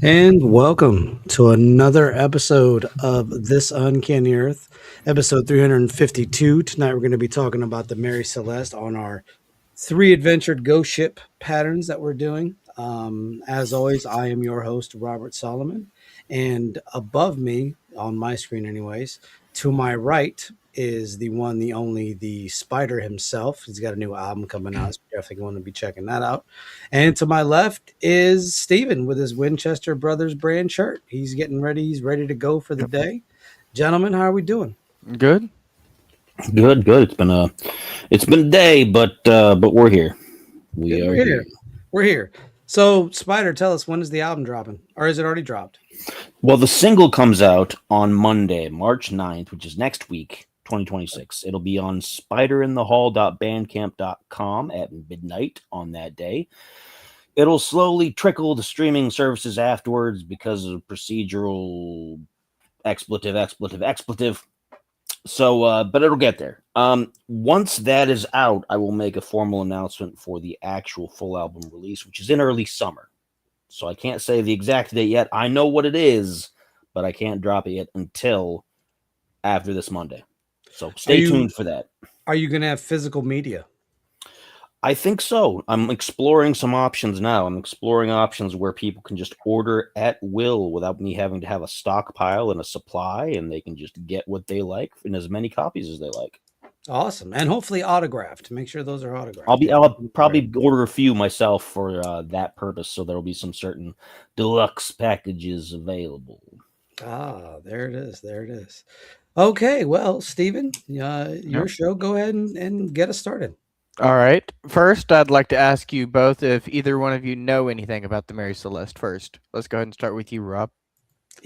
And welcome to another episode of This Uncanny Earth, episode 352. Tonight we're going to be talking about the Mary Celeste on our three adventured ghost ship patterns that we're doing. As always, I am your host, Robert Solomon. And above me, on my screen, anyways, to my right is the one, the only, the Spider himself. He's got a new album coming out, so definitely want to be checking that out. And to my left is Steven with his Winchester Brothers brand shirt. He's getting ready. He's ready to go for the Yep. day. Gentlemen, how are we doing? Good. Good, good. It's been a day, but we're here. We Good, are we're here. here. We're here. So, Spider, tell us, when is the album dropping? Or is it already dropped? Well, the single comes out on Monday, March 9th, which is next week, 2026. It'll be on spiderinthehall.bandcamp.com at midnight on that day. It'll slowly trickle to streaming services afterwards because of procedural expletive. So, but it'll get there. Once that is out, I will make a formal announcement for the actual full album release, which is in early summer. So I can't say the exact date yet. I know what it is, but I can't drop it yet until after this Monday. So stay tuned for that. Are you going to have physical media? I think so. I'm exploring some options now. I'm exploring options where people can just order at will without me having to have a stockpile and a supply, and they can just get what they like in as many copies as they like. Awesome. And hopefully autographed. Make sure those are autographed. I'll probably order a few myself for that purpose, so there will be some certain deluxe packages available. Ah, there it is. There it is. Okay, well, Steven, your Yep. show. Go ahead and get us started. All right. First, I'd like to ask you both if either one of you know anything about the Mary Celeste first. Let's go ahead and start with you, Rob.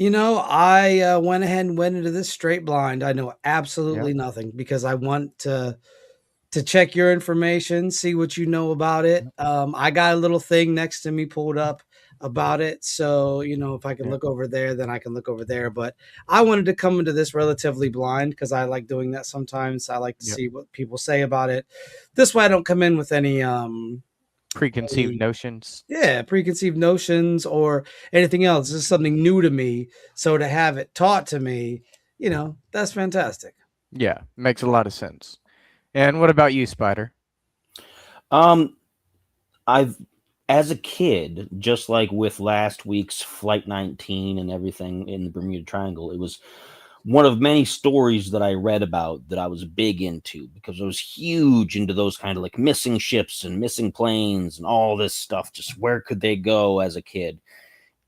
I went ahead and went into this straight blind. I know absolutely Yep. nothing because I want to check your information, see what you know about it. I got a little thing next to me pulled up about it. So, if I can Yep. look over there, then I can look over there. But I wanted to come into this relatively blind because I like doing that sometimes. I like to Yep. see what people say about it. This way I don't come in with any Preconceived notions. preconceived notions or anything else. This is something new to me. So to have it taught to me, that's fantastic. Yeah, makes a lot of sense. And what about you, Spider? Um, I've as a kid, just like with last week's Flight 19 and everything in the Bermuda Triangle, it was one of many stories that I read about that I was big into because I was huge into those kind of like missing ships and missing planes and all this stuff. Just where could they go as a kid?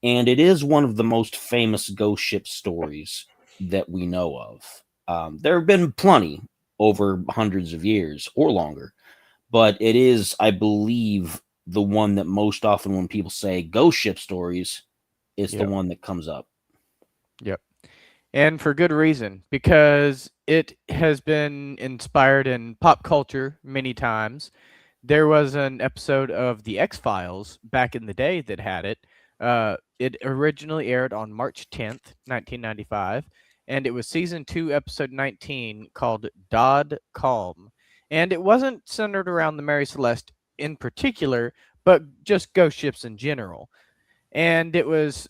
And it is one of the most famous ghost ship stories that we know of. There have been plenty over hundreds of years or longer, but it is, I believe, the one that most often when people say ghost ship stories, it's the Yep. one that comes up. Yep. And for good reason, because it has been inspired in pop culture many times. There was an episode of The X-Files back in the day that had it. It originally aired on March 10th, 1995, and it was season 2, episode 19, called Dodd Calm. And it wasn't centered around the Mary Celeste in particular, but just ghost ships in general. And it was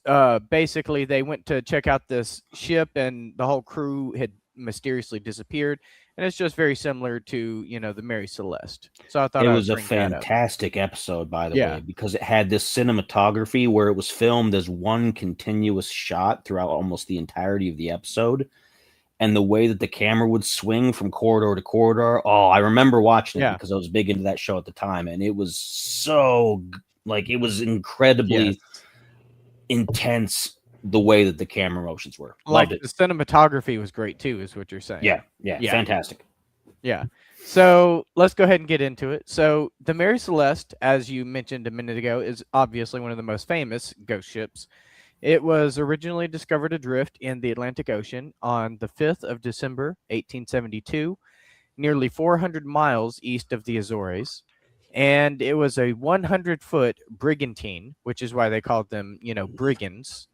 basically they went to check out this ship, and the whole crew had mysteriously disappeared. And it's just very similar to the Mary Celeste. So I thought It I was would a bring that up. fantastic episode, by the Yeah. way, because it had this cinematography where it was filmed as one continuous shot throughout almost the entirety of the episode. And the way that the camera would swing from corridor to corridor. Oh, I remember watching it Yeah. because I was big into that show at the time. And it was so, like, it was incredibly Yes. intense the way that the camera motions were. Like Loved it. the cinematography was great too, is what you're saying. Yeah, Yeah. fantastic. Yeah. So let's go ahead and get into it. So the Mary Celeste, as you mentioned a minute ago, is obviously one of the most famous ghost ships. It was originally discovered adrift in the Atlantic Ocean on the 5th of December, 1872, nearly 400 miles east of the Azores. And it was a 100-foot brigantine, which is why they called them, brigands.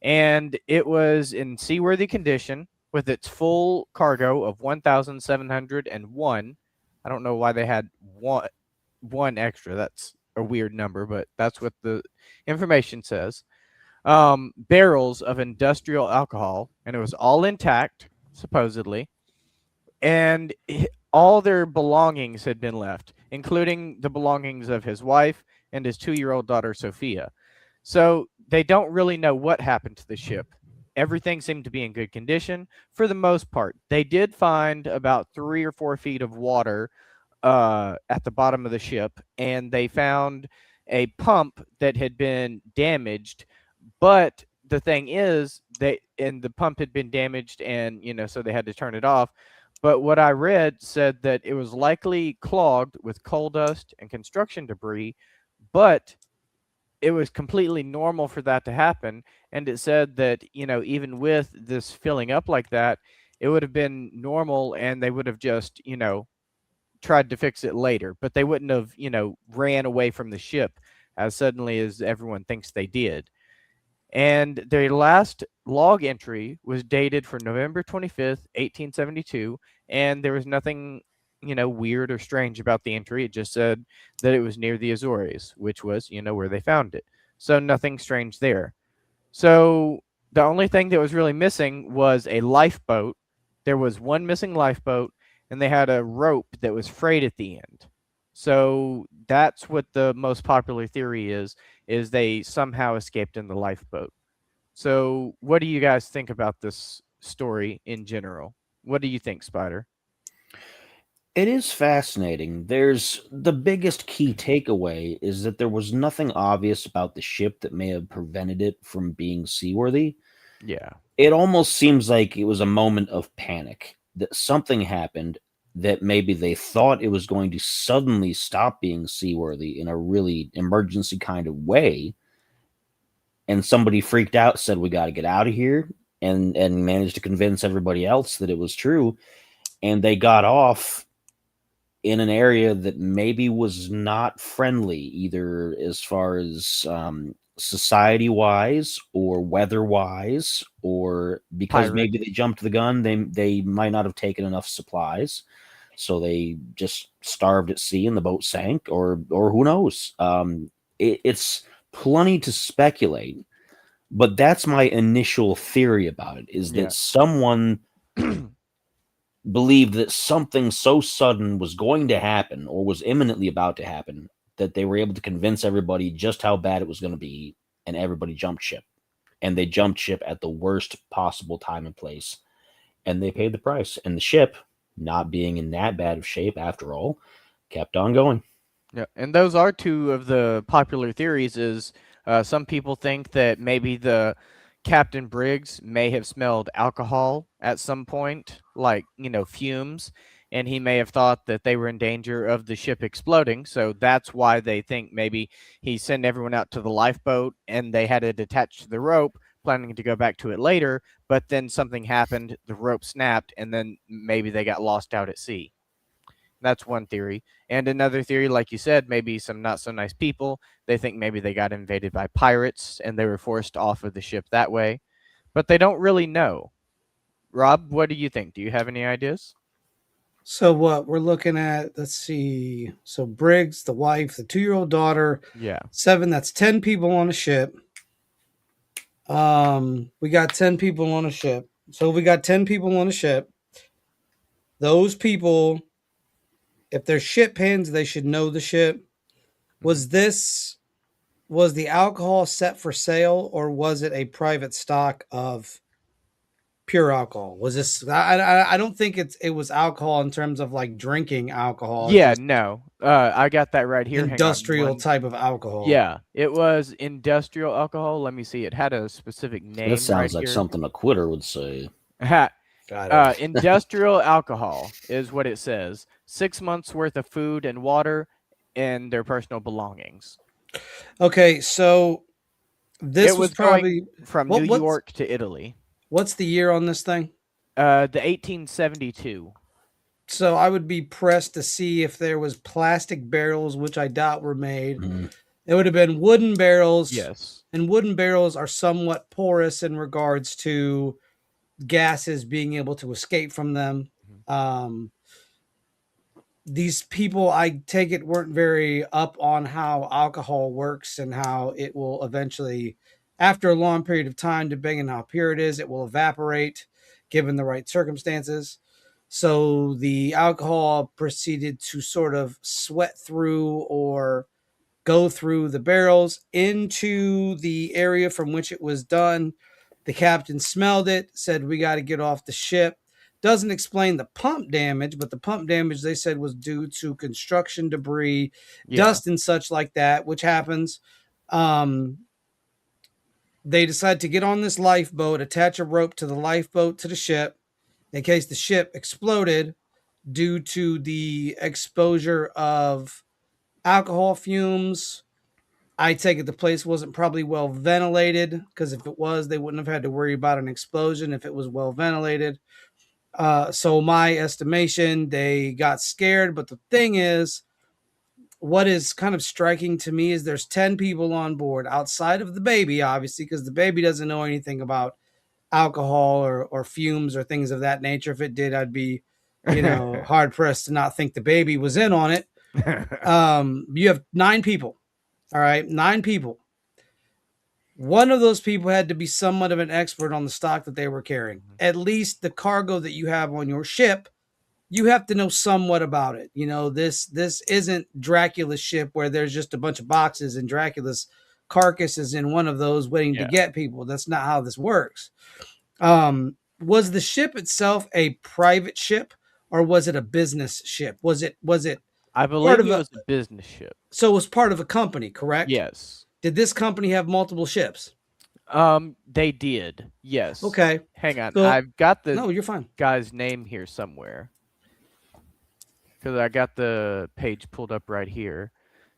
And it was in seaworthy condition with its full cargo of 1,701. I don't know why they had one extra. That's a weird number, but that's what the information says. barrels of industrial alcohol, and it was all intact, supposedly, and all their belongings had been left, including the belongings of his wife and his 2-year-old daughter, Sophia. So they don't really know what happened to the ship. Everything seemed to be in good condition for the most part. They did find about 3 or 4 feet of water at the bottom of the ship, and they found a pump that had been damaged. But the thing is, the pump had been damaged, and so they had to turn it off. But what I read said that it was likely clogged with coal dust and construction debris, but it was completely normal for that to happen. And it said that, even with this filling up like that, it would have been normal, and they would have just, tried to fix it later, but they wouldn't have, ran away from the ship as suddenly as everyone thinks they did. And their last log entry was dated for November 25th, 1872, and there was nothing, weird or strange about the entry. It just said that it was near the Azores, which was, where they found it. So nothing strange there. So the only thing that was really missing was a lifeboat. There was one missing lifeboat, and they had a rope that was frayed at the end. So that's what the most popular theory is they somehow escaped in the lifeboat. So what do you guys think about this story in general? What do you think, Spider? It is fascinating. There's the biggest key takeaway is that there was nothing obvious about the ship that may have prevented it from being seaworthy. Yeah. It almost seems like it was a moment of panic, that something happened that maybe they thought it was going to suddenly stop being seaworthy in a really emergency kind of way. And somebody freaked out, said, "We got to get out of here," and managed to convince everybody else that it was true. And they got off in an area that maybe was not friendly, either as far as society wise or weather wise, or because Pirate. maybe they jumped the gun, they might not have taken enough supplies, so they just starved at sea and the boat sank, or who knows. It's plenty to speculate, but that's my initial theory about it, is Yeah. that someone believed that something so sudden was going to happen, or was imminently about to happen, that they were able to convince everybody just how bad it was going to be, and everybody jumped ship. And they jumped ship at the worst possible time and place, and they paid the price. And the ship, not being in that bad of shape after all, kept on going. Yeah, and those are two of the popular theories. Is some people think that maybe the Captain Briggs may have smelled alcohol at some point, like fumes, and he may have thought that they were in danger of the ship exploding. So that's why they think maybe he sent everyone out to the lifeboat, and they had it attached to the rope, planning to go back to it later. But then something happened, the rope snapped, and then maybe they got lost out at sea. That's one theory. And another theory, like you said, maybe some not so nice people. They think maybe they got invaded by pirates and they were forced off of the ship that way. But they don't really know. Rob, what do you think? Do you have any ideas? So what we're looking at, let's see. So Briggs, the wife, the 2-year-old daughter, Yeah. 7, that's 10 people on a ship. We got 10 people on a ship. So we got 10 people on a ship. Those people, if they're ship hands, they should know the ship. Was the alcohol set for sale, or was it a private stock of pure alcohol? Was this? I don't think it was alcohol in terms of like drinking alcohol. It's Yeah, just no. I got that right here. Hang on. industrial type of alcohol. Yeah, it was industrial alcohol. Let me see. It had a specific That name right sounds like here. something a quitter would say. Got it. Industrial alcohol is what it says. 6 months worth of food and water and their personal belongings. Okay, so this It was was going probably from what, New York to Italy. what's the year on this thing? The 1872. So I would be pressed to see if there was plastic barrels, which I doubt were made. Mhm. It would have been wooden barrels. Yes. And wooden barrels are somewhat porous in regards to gases being able to escape from them. These people, I take it, weren't very up on how alcohol works and how it will eventually After a long period of time, depending on how pure it is, it will evaporate given the right circumstances. So the alcohol proceeded to sort of sweat through or go through the barrels into the area from which it was done. The captain smelled it, said, "We got to get off the ship." Doesn't explain the pump damage, but the pump damage they said was due to construction debris, dust, and such like that, which happens. They decide to get on this lifeboat, attach a rope to the lifeboat to the ship in case the ship exploded due to the exposure of alcohol fumes. I take it the place wasn't probably well ventilated, because if it was, they wouldn't have had to worry about an explosion if it was well ventilated. So my estimation, they got scared. But the thing is, what is kind of striking to me is there's 10 people on board outside of the baby, obviously, because the baby doesn't know anything about alcohol or fumes or things of that nature. If it did, I'd be, hard pressed to not think the baby was in on it. You have 9 people. All right, 9 people. One of those people had to be somewhat of an expert on the stock that they were carrying. At least the cargo that you have on your ship, you have to know somewhat about it. This isn't Dracula's ship where there's just a bunch of boxes and Dracula's carcass is in one of those waiting to get people. That's not how this works. Was the ship itself a private ship or was it a business ship? Was it I believe it was a business ship. So it was part of a company, correct? Yes. Did this company have multiple ships? They did. Yes. Okay. Hang on. So, I've got the you're fine. Guy's name here somewhere. Because I got the page pulled up right here.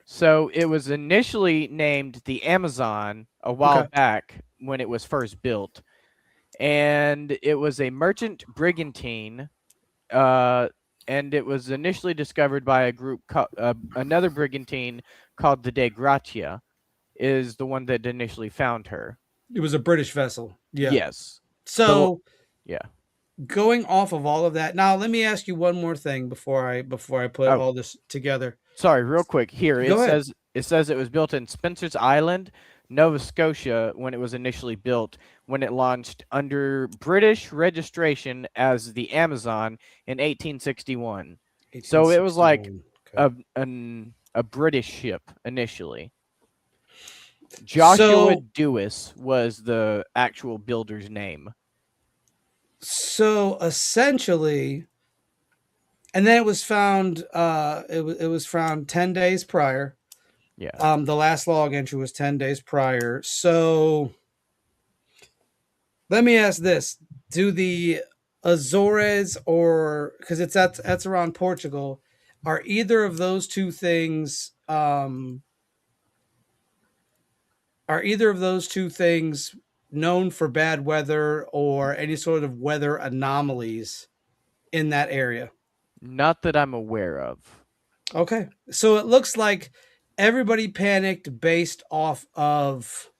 So it was initially named the Amazon a while back when it was first built. And it was a merchant brigantine. And it was initially discovered by a group, another brigantine called the De Gratia, is the one that initially found her. It was a British vessel. Yeah. Yes. So, yeah. Going off of all of that, now let me ask you one more thing before I put all this together. Sorry, real quick. Here it says it was built in Spencer's Island, Nova Scotia, when it was initially built, when it launched under British registration as the Amazon in 1861. So it was like a British ship initially. Joshua Dewis was the actual builder's name. So essentially, and then it was found. It was found 10 days prior. Yeah. The last log entry was 10 days prior. So let me ask this: do the Azores, or because that's around Portugal, are either of those two things? Are either of those two things known for bad weather or any sort of weather anomalies in that area? Not that I'm aware of. Okay. So it looks like everybody panicked based off of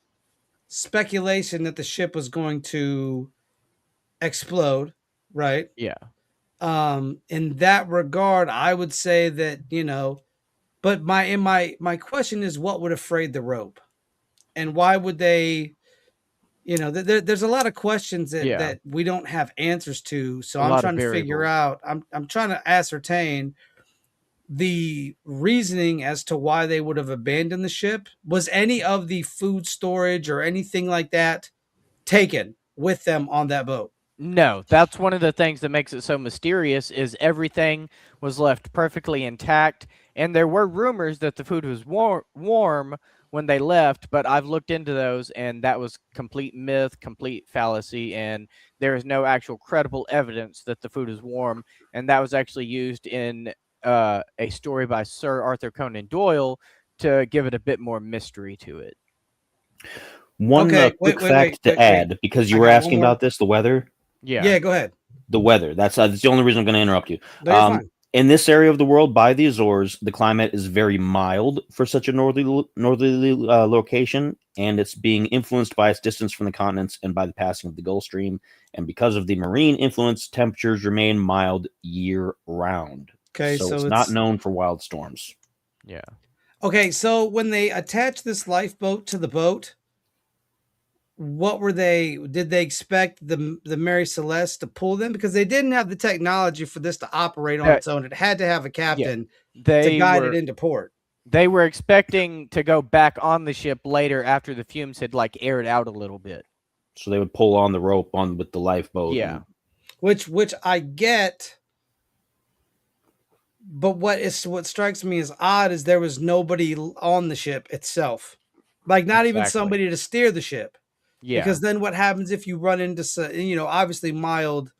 speculation that the ship was going to explode, right? Yeah. In that regard, I would say that, but my question is, what would have frayed the rope? And why would they, there's a lot of questions that we don't have answers to. So I'm trying to figure out, I'm trying to ascertain the reasoning as to why they would have abandoned the ship. Was any of the food storage or anything like that taken with them on that boat? No, that's one of the things that makes it so mysterious is everything was left perfectly intact. And there were rumors that the food was warm when they left, but I've looked into those and that was complete myth, complete fallacy, and there is no actual credible evidence that the food is warm. And that was actually used in a story by Sir Arthur Conan Doyle to give it a bit more mystery to it. One quick fact to add, because you were asking about this, the weather. Yeah, go ahead. The weather. That's the only reason I'm going to interrupt you. No, in this area of the world, by the Azores, the climate is very mild for such a northerly location, and it's being influenced by its distance from the continents and by the passing of the Gulf Stream. And because of the marine influence, temperatures remain mild year-round. Okay, so it's not known for wild storms. Yeah. Okay, so when they attach this lifeboat to the boat, what were they? Did they expect the Mary Celeste to pull them because they didn't have the technology for this to operate on That its own? It had to have a yeah, captain to they guide it were into port. they were expecting to go back on the ship later after the fumes had like aired out a little bit. So they would pull on the rope on with the lifeboat. Yeah. Which I get, but what strikes me as odd is there was nobody on the ship itself, like not even Exactly. somebody to steer the ship. Yeah. Because then what happens if you run into obviously mild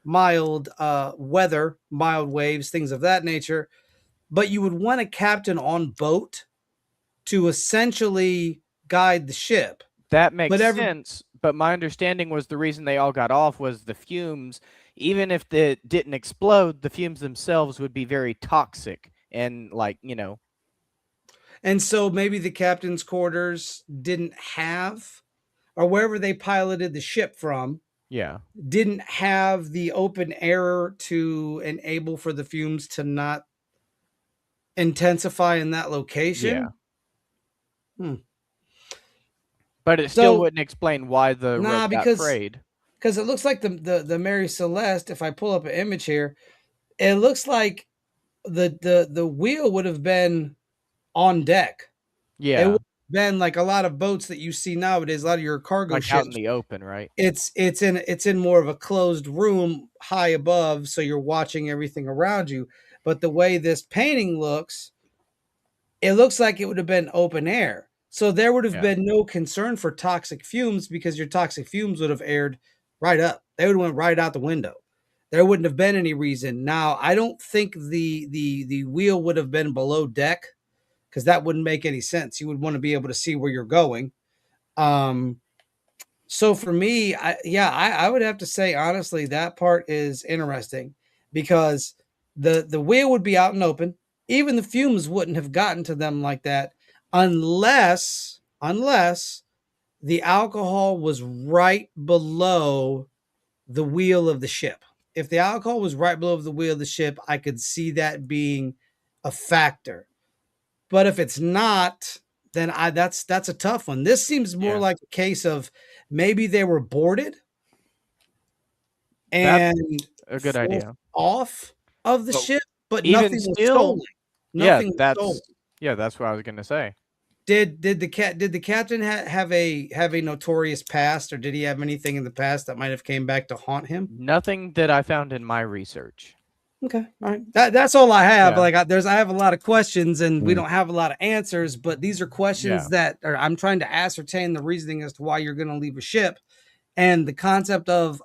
weather, mild waves, things of that nature, but you would want a captain on boat to essentially guide the ship. That makes But sense, but my understanding was the reason they all got off was the fumes. Even if it didn't explode, the fumes themselves would be very toxic and and so maybe the captain's quarters didn't have, or wherever they piloted the ship from, yeah. didn't have the open air to enable for the fumes to not intensify in that location. Yeah. But it still So wouldn't explain why the nah, rope got because frayed. it looks like the Mary Celeste, if I pull up an image here, it looks like the wheel would have been on deck. It Yeah. would have been like a lot of boats that you see nowadays, a lot of your cargo Like out in ships. the open, right? It's in more of a closed room high above, so you're watching everything around you. But the way this painting looks, it looks like it would have been open air. So there would have Yeah. been no concern for toxic fumes because your toxic fumes would have aired right up. They would have went right out the window. There wouldn't have been any reason. Now, I don't think the wheel would have been below deck because that wouldn't make any sense. You would want to be able to see where you're going. So for me, I would have to say honestly that part is interesting because the wheel would be out and open. Even the fumes wouldn't have gotten to them like that unless the alcohol was right below the wheel of the ship. If the alcohol was right below the wheel of the ship, I could see that being a factor. But if it's not, then that's a tough one. This seems more Yeah. like a case of maybe they were boarded That's and a good forced idea. off of the But ship, but even nothing was still, stolen. Nothing was stolen. that's what I was gonna say. Did the captain have a notorious past, or did he have anything in the past that might have came back to haunt him? Nothing that I found in my research. Okay, all right. That's all I have. Yeah. Like I have a lot of questions, and we Mm. don't have a lot of answers. But these are questions that I'm trying to ascertain the reasoning as to why you're going to leave a ship, and the concept of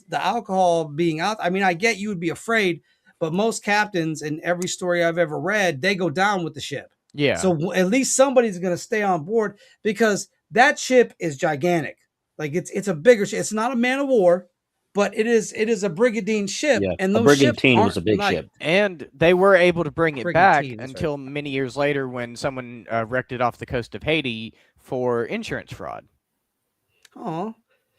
the alcohol being out. I mean, I get you would be afraid, but most captains in every story I've ever read, they go down with the ship. Yeah. So at least somebody's going to stay on board because that ship is gigantic. Like it's a bigger ship. It's not a man of war, but it is a brigantine ship. Yeah, And a those ships brigantine was aren't a big light. ship. And they were able to bring it back Brigantine, that's until many years later when someone wrecked it off the coast of Haiti for insurance fraud. Oh,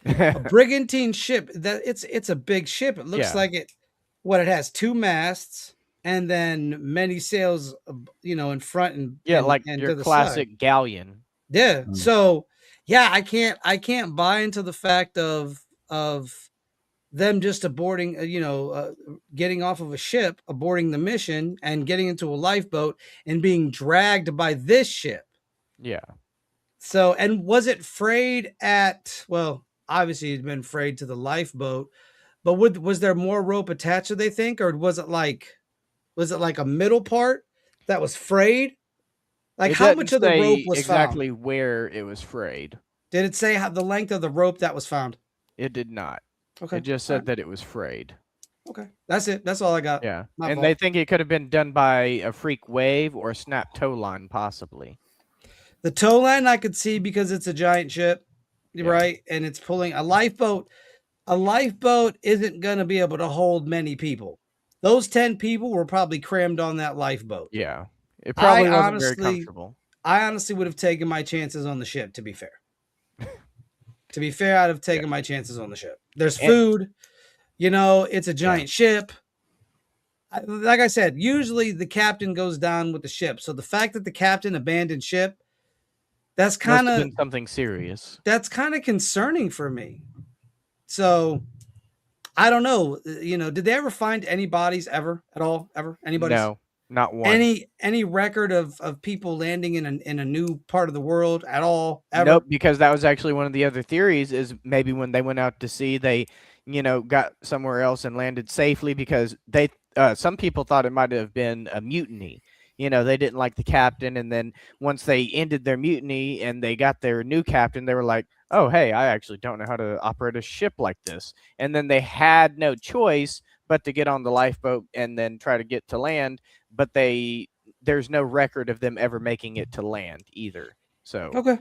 a brigantine ship. That it's a big ship. It looks Yeah. like it. What it has 2 masts and then many sails, in front and like and your to the classic side. galleon. Yeah. Mm. So yeah, I can't buy into the fact of them just aborting, getting off of a ship, aborting the mission, and getting into a lifeboat and being dragged by this ship. Yeah. So, and was it frayed at? Well, obviously it'd been frayed to the lifeboat, but was there more rope attached? Do they think, or was it like a middle part that was frayed? Like It how doesn't much of the rope say was exactly found? where it was frayed. Did it say how the length of the rope that was found? It did not. Okay, It just all said right. that it was frayed. Okay, that's it. That's all I got. Yeah. My And fault. they think it could have been done by a freak wave or a snap tow line, possibly. The tow line I could see because it's a giant ship, Yeah. right? And it's pulling a lifeboat. A lifeboat isn't going to be able to hold many people. Those 10 people were probably crammed on that lifeboat. Yeah. It probably wasn't very honestly- comfortable. I honestly would have taken my chances on the ship, to be fair. To be fair, I'd have taken my chances on the ship. There's And- food, it's a giant ship. Like I said, usually the captain goes down with the ship. So the fact that the captain abandoned ship, That's Must kind have of been something serious. concerning for me. So I don't know. Did they ever find any bodies ever at all? Ever anybody's No, not one. any record of people landing in a new part of the world at all ever? Nope, because that was actually one of the other theories is maybe when they went out to sea, they, got somewhere else and landed safely because some people thought it might have been a mutiny. They didn't like the captain, and then once they ended their mutiny and they got their new captain, they were like, "Oh, hey, I actually don't know how to operate a ship like this." And then they had no choice but to get on the lifeboat and then try to get to land, but there's no record of them ever making it to land either. So Okay.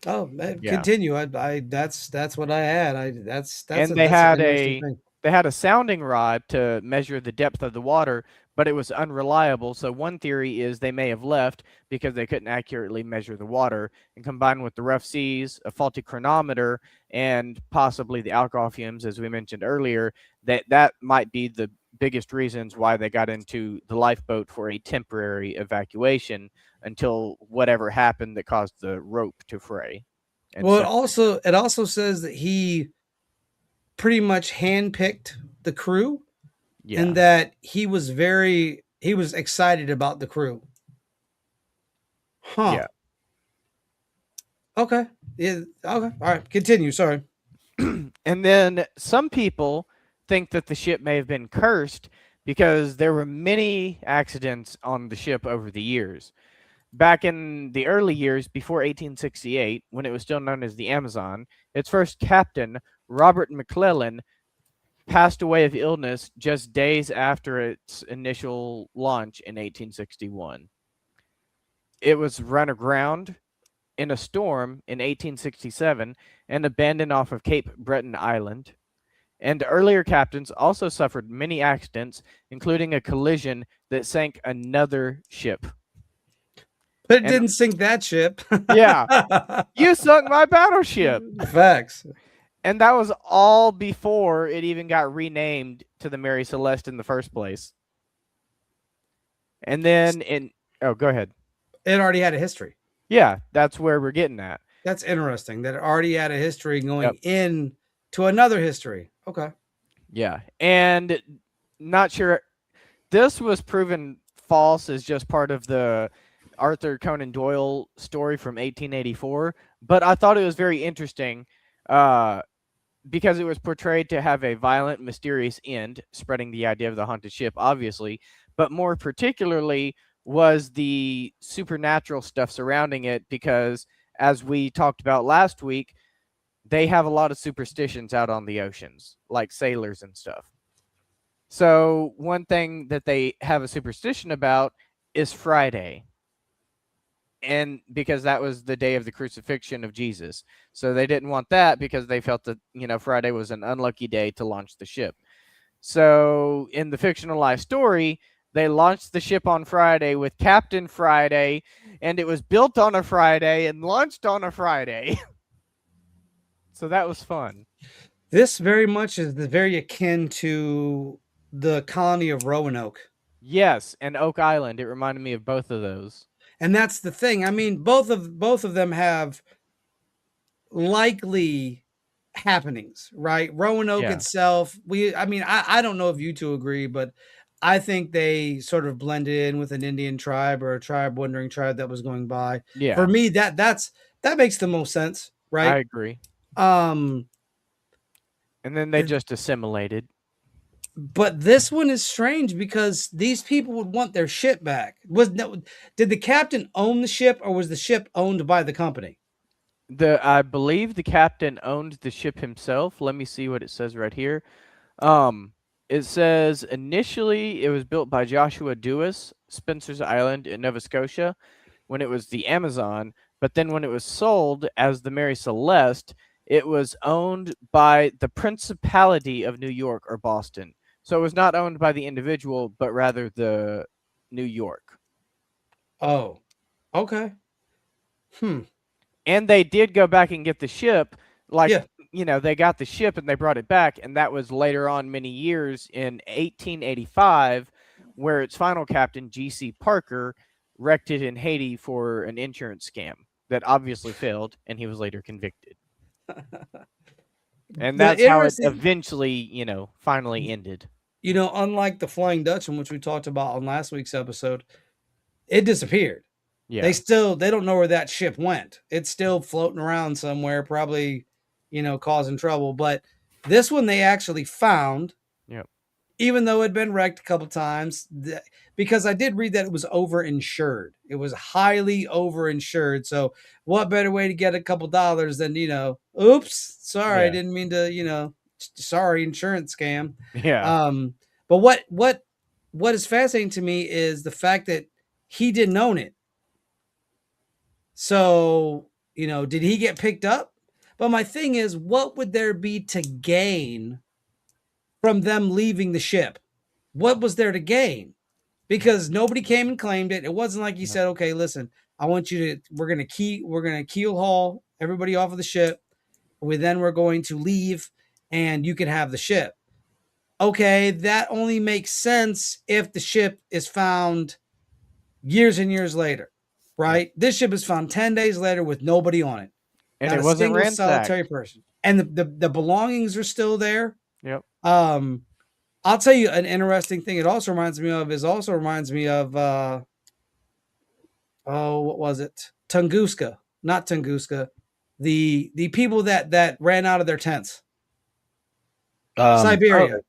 Oh, yeah. continue. That's what I had. That's And an they had interesting thing. a sounding rod to measure the depth of the water, but it was unreliable. So one theory is they may have left because they couldn't accurately measure the water, and combined with the rough seas, a faulty chronometer, and possibly the alcohol fumes, as we mentioned earlier, that might be the biggest reasons why they got into the lifeboat for a temporary evacuation until whatever happened that caused the rope to fray. And Well, separate. it also says that he pretty much handpicked the crew, Yeah. and that he was excited about the crew. Huh. Yeah. Okay. Yeah. Okay. All right. Continue. Sorry. And then some people think that the ship may have been cursed because there were many accidents on the ship over the years. Back in the early years before 1868, when it was still known as the Amazon, its first captain, Robert McClellan, passed away of illness just days after its initial launch in 1861. It was run aground in a storm in 1867 and abandoned off of Cape Breton Island. And earlier captains also suffered many accidents, including a collision that sank another ship. But it And- didn't sink that ship. Yeah. You sunk my battleship. Facts. And that was all before it even got renamed to the Mary Celeste in the first place. And then go ahead. It already had a history. Yeah, that's where we're getting at. That's interesting that it already had a history going in to another history. Okay. Yeah. And not sure. This was proven false as just part of the Arthur Conan Doyle story from 1884. But I thought it was very interesting because it was portrayed to have a violent, mysterious end, spreading the idea of the haunted ship, obviously. But more particularly was the supernatural stuff surrounding it, because as we talked about last week, they have a lot of superstitions out on the oceans, like sailors and stuff. So one thing that they have a superstition about is Friday. And because that was the day of the crucifixion of Jesus. So they didn't want that because they felt that, Friday was an unlucky day to launch the ship. So in the fictionalized story, they launched the ship on Friday with Captain Friday, and it was built on a Friday and launched on a Friday. So that was fun. This very much is very akin to the colony of Roanoke. Yes, and Oak Island. It reminded me of both of those. And that's the thing. I mean, both of them have likely happenings, right? Roanoke itself, I don't know if you two agree, but I think they sort of blended in with an Indian tribe or a wandering tribe that was going by. Yeah. For me, that makes the most sense, right? I agree. And then they just assimilated. But this one is strange because these people would want their ship back. Did the captain own the ship, or was the ship owned by the company? I believe the captain owned the ship himself. Let me see what it says right here. It says initially it was built by Joshua Dewis, Spencer's Island in Nova Scotia, when it was the Amazon. But then when it was sold as the Mary Celeste, it was owned by the Principality of New York or Boston. So it was not owned by the individual, but rather the New York. Oh, okay. And they did go back and get the ship. They got the ship and they brought it back. And that was later on, many years in 1885, where its final captain, G.C. Parker, wrecked it in Haiti for an insurance scam. that obviously failed, and he was later convicted. And The that's how it interesting- eventually, finally ended. Unlike the Flying Dutchman, which we talked about on last week's episode, it disappeared. Yeah. They don't know where that ship went. It's still floating around somewhere, probably, causing trouble. But this one they actually found. Yep. Even though it had been wrecked a couple times, because I did read that it was overinsured. It was highly overinsured. So what better way to get a couple dollars than, oops, sorry, I Yeah. didn't mean to, sorry, insurance scam. Yeah. But what is fascinating to me is the fact that he didn't own it. So, did he get picked up? But my thing is, what would there be to gain from them leaving the ship? What was there to gain? Because nobody came and claimed it. It wasn't like you said, okay, listen, I want you to, we're going to keel haul everybody off of the ship. We're going to leave and you can have the ship. Okay, that only makes sense if the ship is found years and years later, right? This ship is found 10 days later with nobody on it. And Not it a wasn't single ransacked. solitary person. And the belongings are still there. Yep. I'll tell you an interesting thing. It also reminds me of what was it? Tunguska, not Tunguska. The people that ran out of their tents. Siberia.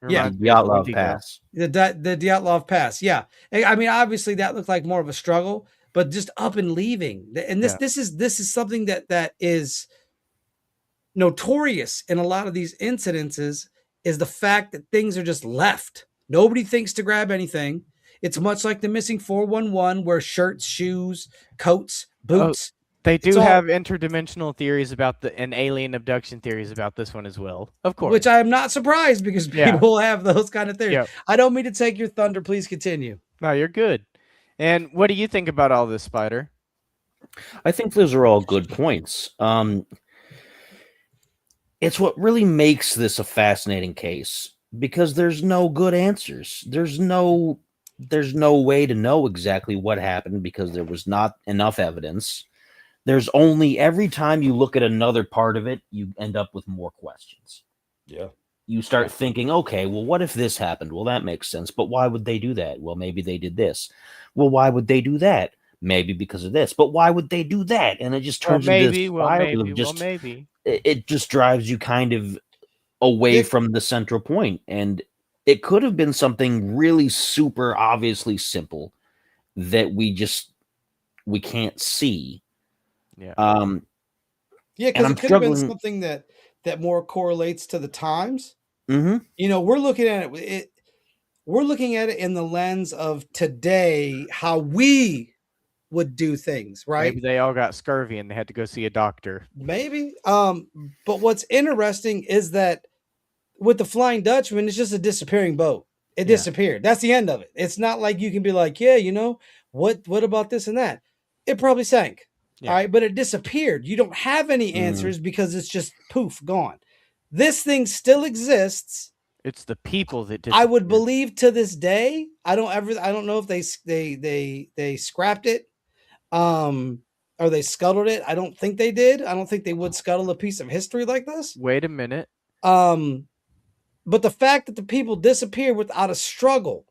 Yeah. The Dyatlov Pass. The Dyatlov Pass. Yeah. I mean, obviously that looked like more of a struggle, but just up and leaving. And this is something that is notorious in a lot of these incidences, is the fact that things are just left. Nobody thinks to grab anything. It's much like the missing 411, where shirts, shoes, coats, boots. They do have interdimensional theories and alien abduction theories about this one as well, of course. Which I am not surprised, because people have those kind of theories. Yep. I don't mean to take your thunder. Please continue. No, you're good. And what do you think about all this, Spider? I think those are all good points. It's what really makes this a fascinating case, because there's no good answers. There's no way to know exactly what happened, because there was not enough evidence. There's only, every time you look at another part of it, you end up with more questions. Yeah. You start thinking, okay, well, what if this happened? Well, that makes sense. But why would they do that? Well, maybe they did this. Well, why would they do that? Maybe because of this. But why would they do that? And it just turns into this spiral of just, it just drives you kind of away from the central point. And it could have been something really super obviously simple that we can't see. Yeah. Because it could have been something that more correlates to the times. Mm-hmm. We're looking at it. We're looking at it in the lens of today, how we would do things, right? Maybe they all got scurvy and they had to go see a doctor. Maybe. But what's interesting is that with the Flying Dutchman, it's just a disappearing boat. It disappeared. That's the end of it. It's not like you can be like, what about this and that? It probably sank. Yeah. All right, but it disappeared. You don't have any answers because it's just poof, gone. This thing still exists. It's the people that disappeared. I would believe to this day. I don't know if they scrapped it, or they scuttled it. I don't think they did. I don't think they would scuttle a piece of history like this. Wait a minute. But the fact that the people disappeared without a struggle.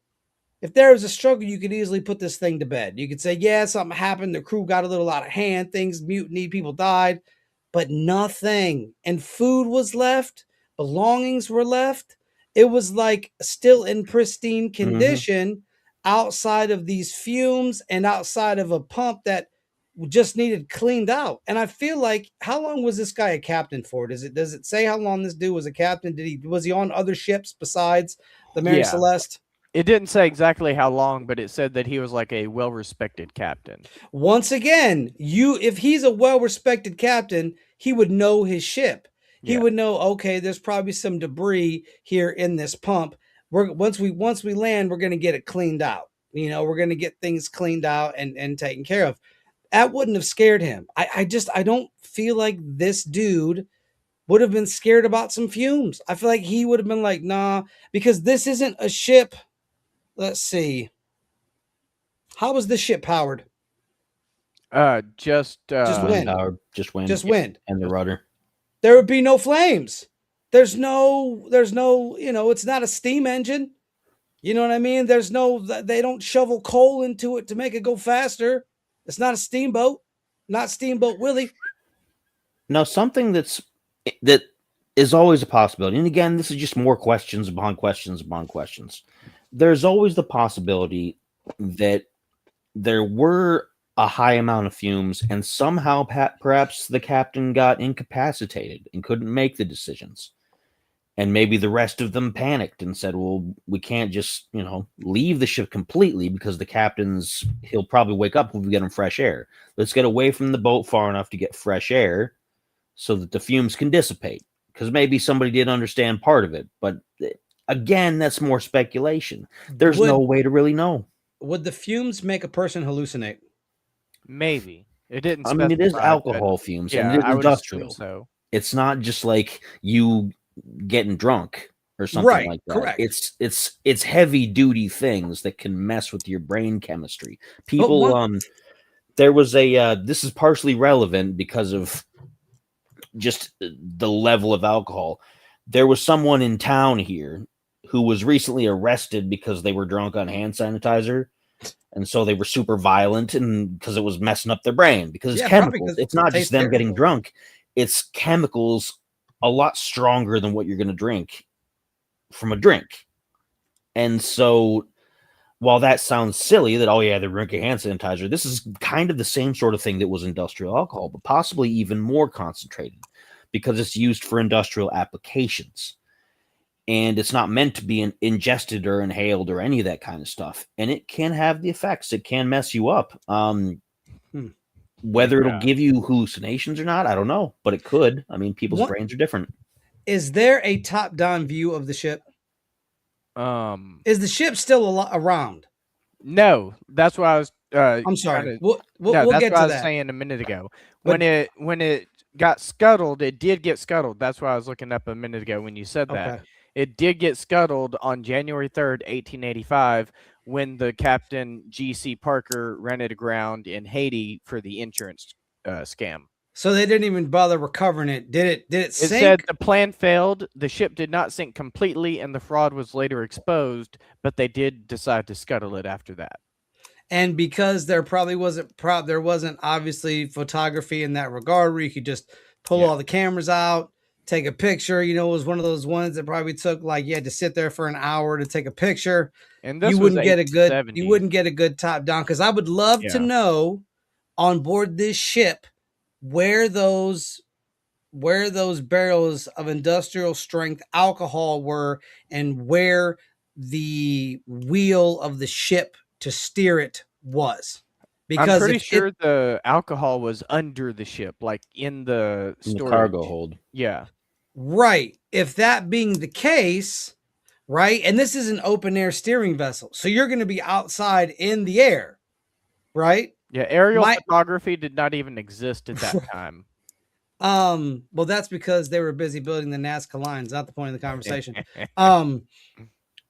If there was a struggle, you could easily put this thing to bed. You could say, yeah, something happened. The crew got a little out of hand. Things mutinied. People died. But nothing. And food was left. Belongings were left. It was like still in pristine condition outside of these fumes and outside of a pump that just needed cleaned out. And I feel like, how long was this guy a captain for? Does it say how long this dude was a captain? Was he on other ships besides the Mary Celeste? It didn't say exactly how long, but it said that he was like a well-respected captain. Once again, if he's a well-respected captain, he would know his ship. He would know, okay, there's probably some debris here in this pump. Once we land, we're going to get it cleaned out. We're going to get things cleaned out and taken care of. That wouldn't have scared him. I don't feel like this dude would have been scared about some fumes. I feel like he would have been like, nah, because this isn't a ship. Let's see. How was this ship powered? Just wind. Power, just wind. Just wind. And the rudder. There would be no flames. There's no, it's not a steam engine. You know what I mean? They don't shovel coal into it to make it go faster. It's not a steamboat, not Steamboat Willie. Now, something that is always a possibility, and again, this is just more questions upon questions upon questions. There's always the possibility that there were a high amount of fumes, and somehow perhaps the captain got incapacitated and couldn't make the decisions. And maybe the rest of them panicked and said, well, we can't just, leave the ship completely because he'll probably wake up if we get him fresh air. Let's get away from the boat far enough to get fresh air so that the fumes can dissipate. Because maybe somebody did understand part of it. But again, that's more speculation. There's no way to really know. Would the fumes make a person hallucinate? Maybe. It didn't specify. I mean, it is alcohol fumes. Yeah, and it is I would industrial. so. It's not just like you getting drunk or something like that. Correct. It's heavy duty things that can mess with your brain chemistry. People there was this is partially relevant because of just the level of alcohol. There was someone in town here who was recently arrested because they were drunk on hand sanitizer. And so they were super violent and because it was messing up their brain because it's chemicals. It's not just them getting drunk. It's chemicals a lot stronger than what you're going to drink from a drink. And so while that sounds silly that, they're drinking hand sanitizer, this is kind of the same sort of thing that was industrial alcohol, but possibly even more concentrated because it's used for industrial applications. And it's not meant to be ingested or inhaled or any of that kind of stuff. And it can have the effects. It can mess you up. Whether it'll give you hallucinations or not, I don't know, but it could. I mean, people's brains are different. Is there a top-down view of the ship? Is the ship still around? No, that's what I was. I'm sorry. We'll get to that. I was saying a minute ago. When it got scuttled, it did get scuttled. That's what I was looking up a minute ago when you said that. It did get scuttled on January 3rd, 1885, when the Captain G.C. Parker rented aground in Haiti for the insurance scam. So they didn't even bother recovering it. Did it sink? It said the plan failed. The ship did not sink completely, and the fraud was later exposed, but they did decide to scuttle it after that. And because there probably wasn't obviously photography in that regard where you could just pull all the cameras out, take a picture. It was one of those ones that probably took you had to sit there for an hour to take a picture. And you wouldn't get a good top down, because I would love to know on board this ship where those barrels of industrial strength alcohol were and where the wheel of the ship to steer it was. Because I'm pretty sure the alcohol was under the ship, like in the cargo hold. Yeah. Right. If that being the case, right, and this is an open air steering vessel, so you're going to be outside in the air, right? Yeah, aerial photography did not even exist at that time. Well, that's because they were busy building the Nazca lines, not the point of the conversation.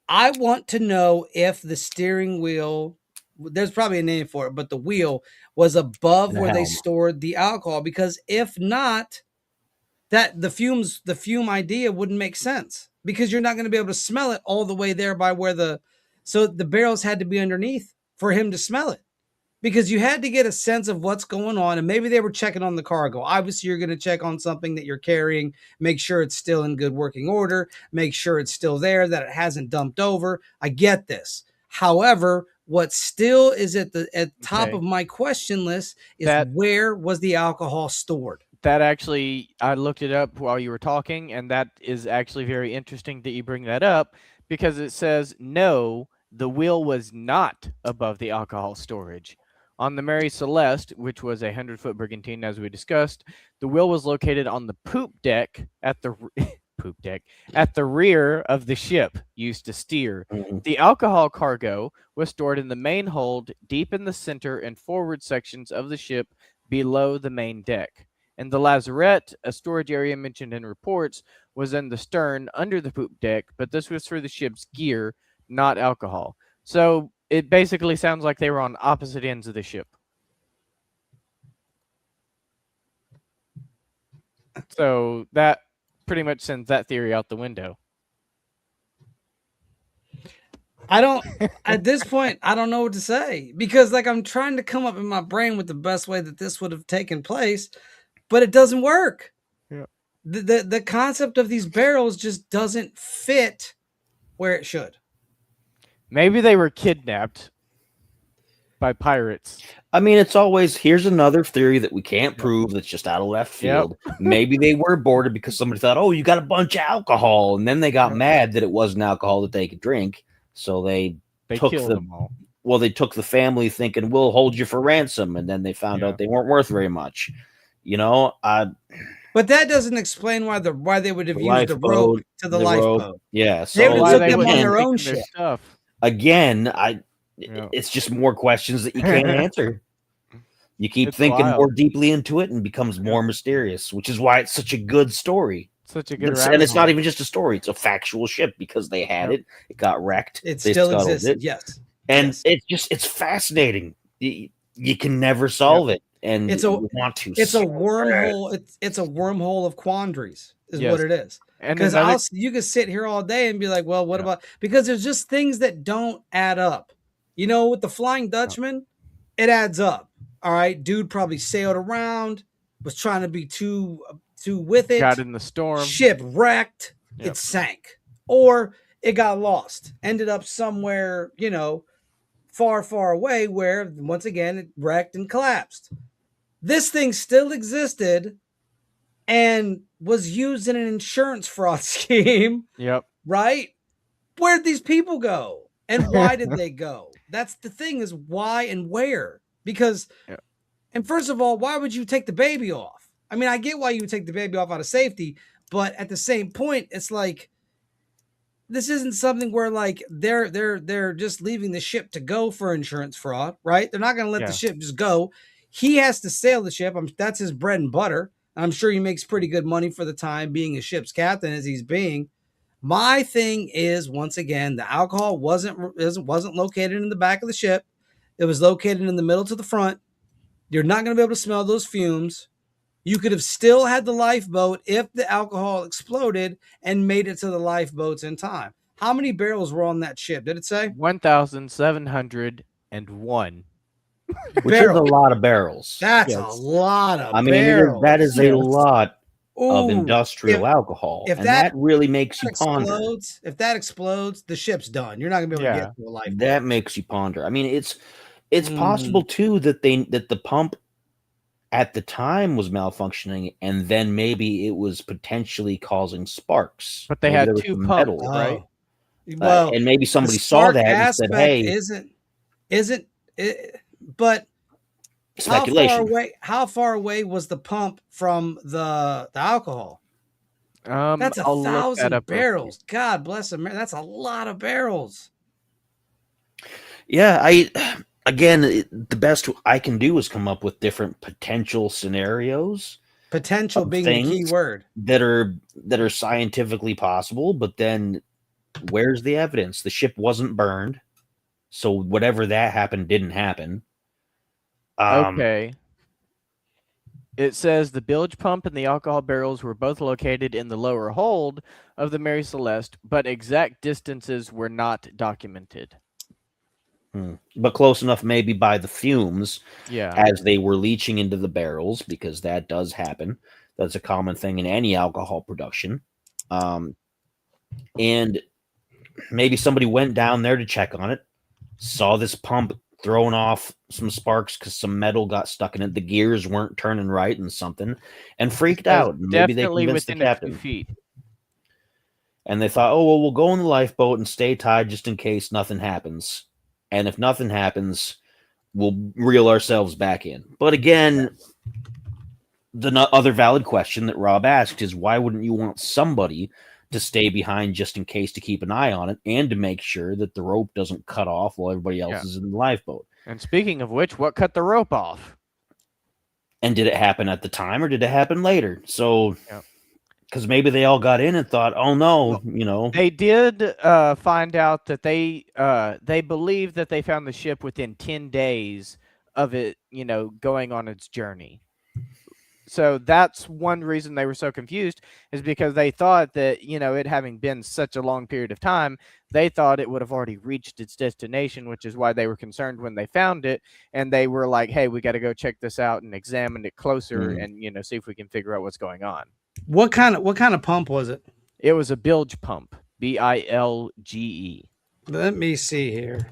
I want to know if the steering wheel, there's probably a name for it, but the wheel was above where they stored the alcohol, because if not, that the fume idea wouldn't make sense, because you're not going to be able to smell it all the way there by where so the barrels had to be underneath for him to smell it, because you had to get a sense of what's going on. And maybe they were checking on the cargo. Obviously, you're going to check on something that you're carrying, make sure it's still in good working order, make sure it's still there, that it hasn't dumped over. I get this. However, what still is at the top of my question list is where was the alcohol stored? That actually, I looked it up while you were talking, and that is actually very interesting that you bring that up, because it says, no, the wheel was not above the alcohol storage. On the Mary Celeste, which was a 100-foot brigantine, as we discussed, the wheel was located on the poop deck at the rear of the ship used to steer. Mm-hmm. The alcohol cargo was stored in the main hold, deep in the center and forward sections of the ship below the main deck. And the lazarette, a storage area mentioned in reports, was in the stern under the poop deck, but this was for the ship's gear, not alcohol. So it basically sounds like they were on opposite ends of the ship. So that pretty much sends that theory out the window. At this point, I don't know what to say because like I'm trying to come up in my brain with the best way that this would have taken place, but it doesn't work. Yeah. The concept of these barrels just doesn't fit where it should. Maybe they were kidnapped by pirates. I mean, it's always, here's another theory that we can't prove that's just out of left field. Maybe they were boarded because somebody thought, oh, you got a bunch of alcohol. And then they got mad that it wasn't alcohol that they could drink. So they took killed them all. Well, they took the family thinking, we'll hold you for ransom. And then they found out they weren't worth very much. You know, but that doesn't explain why they would have used the rope to the lifeboat. Yeah, so they would have took them on their own ship. Again, it's just more questions that you can't answer. You keep thinking more deeply into it and it becomes more mysterious, which is why it's such a good story. Such a good and it's not even just a story; it's a factual ship because they had it. It got wrecked. It still existed. Yes, and it's fascinating. You can never solve it, and it's you want to. It's a wormhole. It's a wormhole of quandaries, is what it is. And because you could sit here all day and be like, well, what about? Because there's just things that don't add up. You know, with the Flying Dutchman, it adds up. All right, dude probably sailed around, was trying to be too with it. Got in the storm. Ship wrecked. It sank. Or it got lost. Ended up somewhere, you know, far, far away where, once again, it wrecked and collapsed. This thing still existed and was used in an insurance fraud scheme. Yep. Right? Where'd these people go? And why did they go? That's the thing, is why and where. Because, and first of all, why would you take the baby off? I mean, I get why you would take the baby off out of safety, but at the same point, it's like, this isn't something where like they're just leaving the ship to go for insurance fraud, right? They're not going to let the ship just go. He has to sail the ship. That's his bread and butter. I'm sure he makes pretty good money for the time being a ship's captain as he's being. My thing is, once again, the alcohol wasn't located in the back of the ship. It was located in the middle to the front. You're not going to be able to smell those fumes. You could have still had the lifeboat if the alcohol exploded and made it to the lifeboats in time. How many barrels were on that ship? Did it say? 1,701. Which is a lot of barrels. That's a lot of barrels. I mean, that is a lot of industrial alcohol. If that really makes you ponder. If that explodes, the ship's done. You're not going to be able to get to a lifeboat. That makes you ponder. I mean, it's possible too that the pump at the time was malfunctioning, and then maybe it was potentially causing sparks. But they had two pumps, right? Well, and maybe somebody saw that and said, "Hey, isn't it?" But speculation. How far away was the pump from the alcohol? That's 1,000 barrels. God bless America. That's a lot of barrels. Yeah, Again, the best I can do is come up with different potential scenarios. Potential being the key word. That are scientifically possible, but then where's the evidence? The ship wasn't burned, so whatever that happened didn't happen. Okay. It says the bilge pump and the alcohol barrels were both located in the lower hold of the Mary Celeste, but exact distances were not documented. But close enough maybe by the fumes as they were leaching into the barrels, because that does happen. That's a common thing in any alcohol production. And maybe somebody went down there to check on it, saw this pump throwing off some sparks because some metal got stuck in it. The gears weren't turning right and something, and freaked out. Maybe they convinced the captain. And they thought, oh, well, we'll go in the lifeboat and stay tied just in case nothing happens. And if nothing happens, we'll reel ourselves back in. But again, the other valid question that Rob asked is, why wouldn't you want somebody to stay behind just in case to keep an eye on it and to make sure that the rope doesn't cut off while everybody else is in the lifeboat? And speaking of which, what cut the rope off? And did it happen at the time or did it happen later? So... because maybe they all got in and thought, oh no, you know. They did find out that they believe that they found the ship within 10 days of it, you know, going on its journey. So that's one reason they were so confused, is because they thought that, it having been such a long period of time, they thought it would have already reached its destination, which is why they were concerned when they found it. And they were like, hey, we got to go check this out and examine it closer and, see if we can figure out what's going on. What kind of pump was it? It was a bilge pump, Bilge. Let me see here.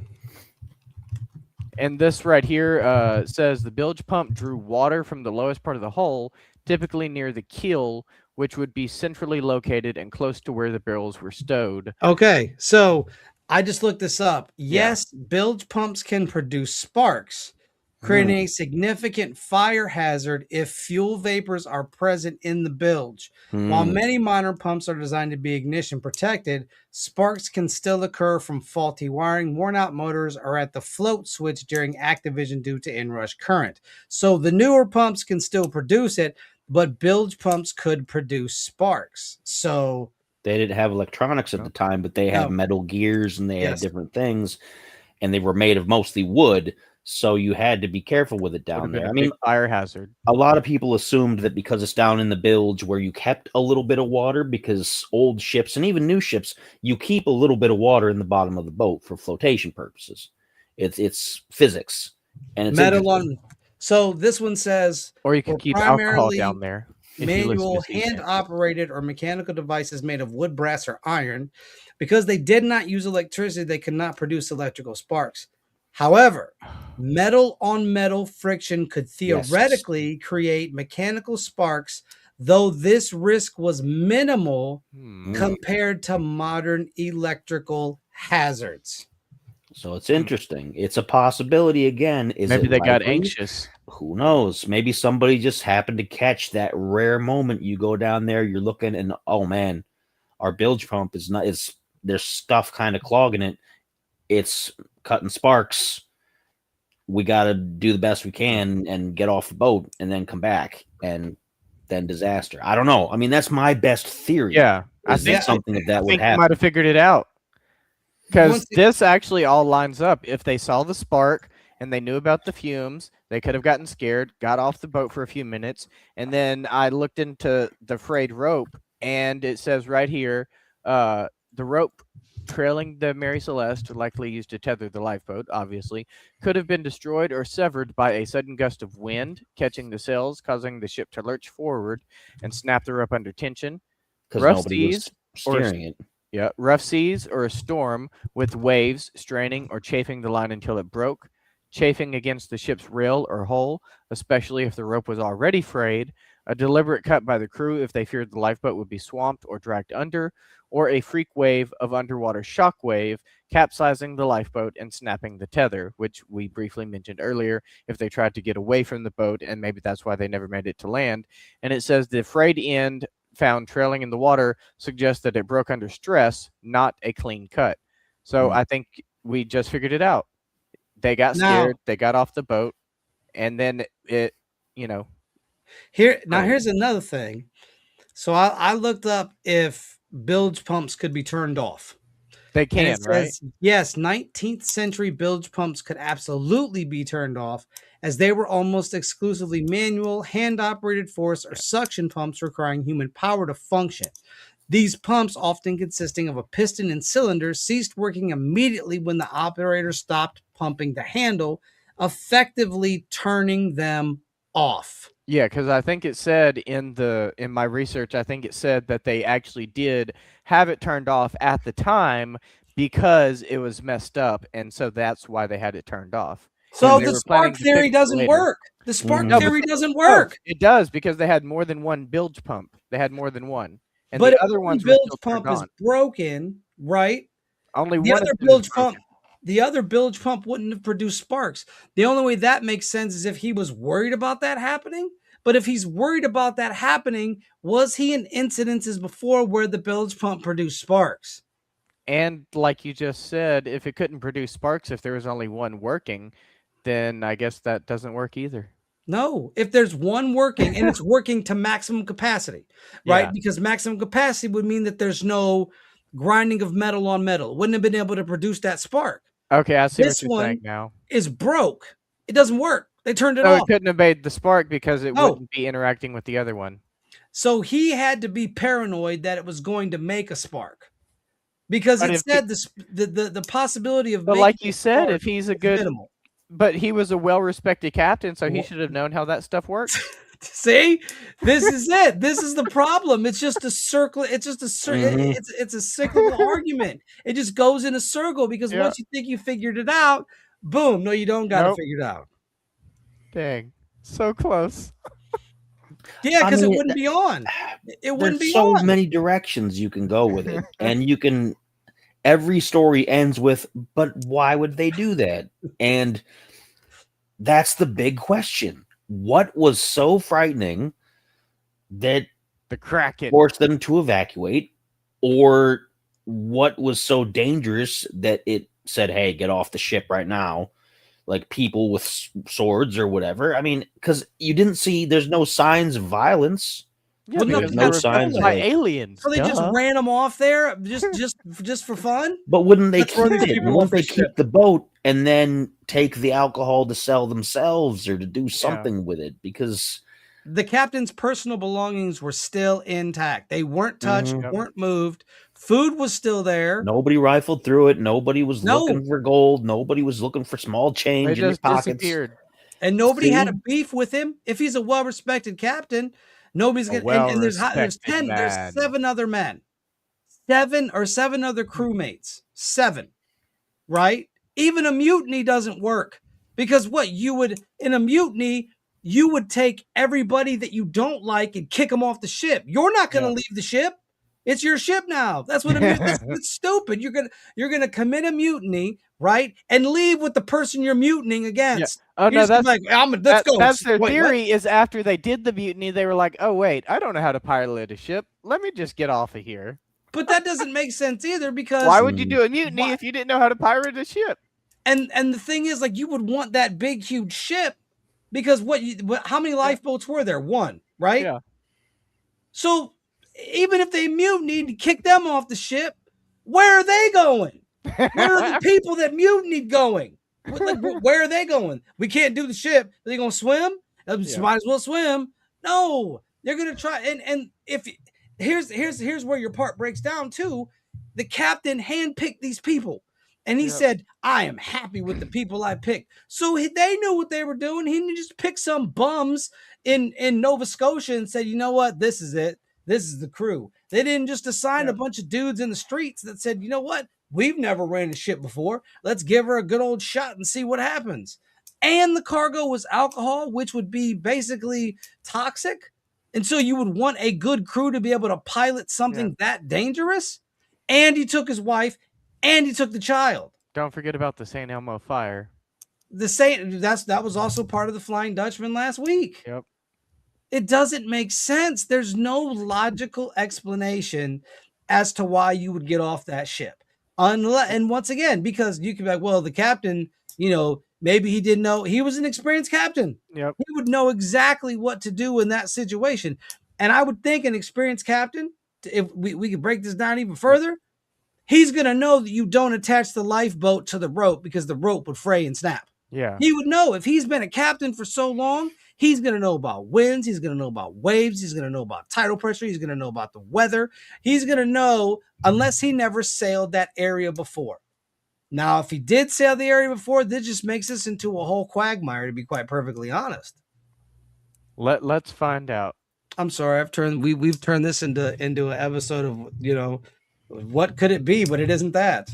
And this right here says the bilge pump drew water from the lowest part of the hull, typically near the keel, which would be centrally located and close to where the barrels were stowed. Okay, so I just looked this up. Yes, bilge pumps can produce sparks, creating a significant fire hazard if fuel vapors are present in the bilge. While many modern pumps are designed to be ignition protected, sparks can still occur from faulty wiring, worn out motors, or at the float switch during activation due to inrush current. So the newer pumps can still produce it, but bilge pumps could produce sparks. So they didn't have electronics at the time, but they had metal gears and they had different things, and they were made of mostly wood. So you had to be careful with it down there. I mean, fire hazard. A lot of people assumed that because it's down in the bilge where you kept a little bit of water, because old ships and even new ships, you keep a little bit of water in the bottom of the boat for flotation purposes. It's physics, and it's metal on. So this one says, or you can keep alcohol down there. Manual, hand-operated, or mechanical devices made of wood, brass, or iron. Because they did not use electricity, they could not produce electrical sparks. However, metal on metal friction could theoretically create mechanical sparks, though this risk was minimal compared to modern electrical hazards. So it's interesting. It's a possibility again. Maybe they got anxious. Who knows? Maybe somebody just happened to catch that rare moment. You go down there, you're looking, and oh man, our bilge pump there's stuff kind of clogging it. It's cutting sparks. We got to do the best we can and get off the boat and then come back, and then disaster. I don't know. I mean, that's my best theory. Yeah. I think something that would happen. You might have figured it out. Because this actually all lines up. If they saw the spark and they knew about the fumes, they could have gotten scared, got off the boat for a few minutes. And then I looked into the frayed rope, and it says right here, the rope trailing the Mary Celeste, likely used to tether the lifeboat, obviously, could have been destroyed or severed by a sudden gust of wind, catching the sails, causing the ship to lurch forward and snap the rope under tension. Rough seas, steering it. Yeah, rough seas or a storm with waves straining or chafing the line until it broke, chafing against the ship's rail or hull, especially if the rope was already frayed, a deliberate cut by the crew if they feared the lifeboat would be swamped or dragged under, or a freak wave of underwater shock wave, capsizing the lifeboat and snapping the tether, which we briefly mentioned earlier, if they tried to get away from the boat, and maybe that's why they never made it to land. And it says the frayed end found trailing in the water suggests that it broke under stress, not a clean cut. So I think we just figured it out. They got scared, they got off the boat, and then it, Here's another thing. So I looked up if bilge pumps could be turned off. They can, right? Yes, 19th century bilge pumps could absolutely be turned off, as they were almost exclusively manual, hand-operated force or suction pumps requiring human power to function. These pumps, often consisting of a piston and cylinder, ceased working immediately when the operator stopped pumping the handle, effectively turning them off. Yeah, because I think it said in my research, I think it said that they actually did have it turned off at the time because it was messed up, and so that's why they had it turned off. So the spark theory doesn't work. The spark theory doesn't work. It does, because they had more than one bilge pump. They had more than one. And but the other one's bilge pump is broken, right? Only the one other bilge pump. The other bilge pump wouldn't have produced sparks. The only way that makes sense is if he was worried about that happening. But if he's worried about that happening, was he in incidences before where the bilge pump produced sparks? And like you just said, if it couldn't produce sparks, if there was only one working, then I guess that doesn't work either. No, if there's one working and it's working to maximum capacity, right? Yeah. Because maximum capacity would mean that there's no grinding of metal on metal. Wouldn't have been able to produce that spark. Okay, I see what you're saying now. Is broke. It doesn't work. They turned it So off. it couldn't have made the spark because it No. wouldn't be interacting with the other one. So he had to be paranoid that it was going to make a spark because But it if said the possibility of But making like you a said, spark if he's a is good, minimal. but he was a well-respected captain, so he Wha- should have known how that stuff worked. See, this is it. This is the problem. It's just a circle. It's just Mhm. it's a cyclical argument. It just goes in a circle because Yeah. once you think you figured it out, boom, no, you don't got to Nope. figure it out. Dang, so close. Yeah, I because it mean, wouldn't be on. It wouldn't there's be so on. many directions you can go with it, and you can. Every story ends with, "But why would they do that?" And that's the big question. What was so frightening that The Kraken. forced them to evacuate, or what was so dangerous that it said, "Hey, get off the ship right now"? Like people with swords or whatever. I mean, because you didn't see, there's no signs of violence. Yeah, Well, no, because There's they no were signs built of by like. aliens. So they just duh. ran them off there just for fun. But wouldn't they Let's throw keep these it? people off Wouldn't the they ship. keep the boat and then take the alcohol to sell themselves or to do something with it? Because The captain's personal belongings were still intact. They weren't touched, Mhm. weren't moved. Food was still there. nobody rifled through it. Nobody was No. looking for gold. Nobody was looking for small They change in your just pockets. disappeared. And nobody had a See? beef with him. If he's a well-respected captain, nobody's A gonna. And there's well-respected there's man. 7 other men, 7 other crewmates, 7, right? Even a mutiny doesn't work because what you would in a mutiny, you would take everybody that you don't like and kick them off the ship. You're not going to Yeah. leave the ship. It's your ship now. That's what that's stupid. You're gonna commit a mutiny, right, and leave with the person you're mutinying against. Oh You're no, just gonna be like, let's go. That's their Wait, what? theory. Is after they did the mutiny, they were like, "Oh wait, I don't know how to pilot a ship. Let me just get off of here." But that doesn't make sense either because Why would you do a mutiny Why? if you didn't know how to pirate a ship? and the thing is, like, you would want that big huge ship because how many lifeboats were there? 1, right? Yeah. So even if they mutinied to kick them off the ship, where are they going? Where are the people that mutinied going? Where are they going? We can't do the ship. Are they going to swim? Might as well swim. No, they're going to try. And if here's where your part breaks down too. The captain handpicked these people, and he said, "I am happy with the people I picked." So they knew what they were doing. He didn't just pick some bums in Nova Scotia and said, "You know what? This is it. This is the crew." They didn't just assign a bunch of dudes in the streets that said, "You know what? We've never ran a ship before. Let's give her a good old shot and see what happens." And the cargo was alcohol, which would be basically toxic. And so you would want a good crew to be able to pilot something that dangerous. And he took his wife and he took the child. Don't forget about the St. Elmo fire. That was also part of the Flying Dutchman last week. Yep. It doesn't make sense. There's no logical explanation as to why you would get off that ship. And once again, because you could be like, well, the captain, maybe he didn't know. He was an experienced captain. Yep. He would know exactly what to do in that situation. And I would think an experienced captain, if we could break this down even further, he's going to know that you don't attach the lifeboat to the rope because the rope would fray and snap. Yeah. He would know. If he's been a captain for so long, he's going to know about winds. He's going to know about waves. He's going to know about tidal pressure. He's going to know about the weather. He's going to know unless he never sailed that area before. Now, if he did sail the area before, this just makes us into a whole quagmire, to be quite perfectly honest. Let's find out. I'm sorry. We've turned this into an episode of, what could it be, but it isn't that.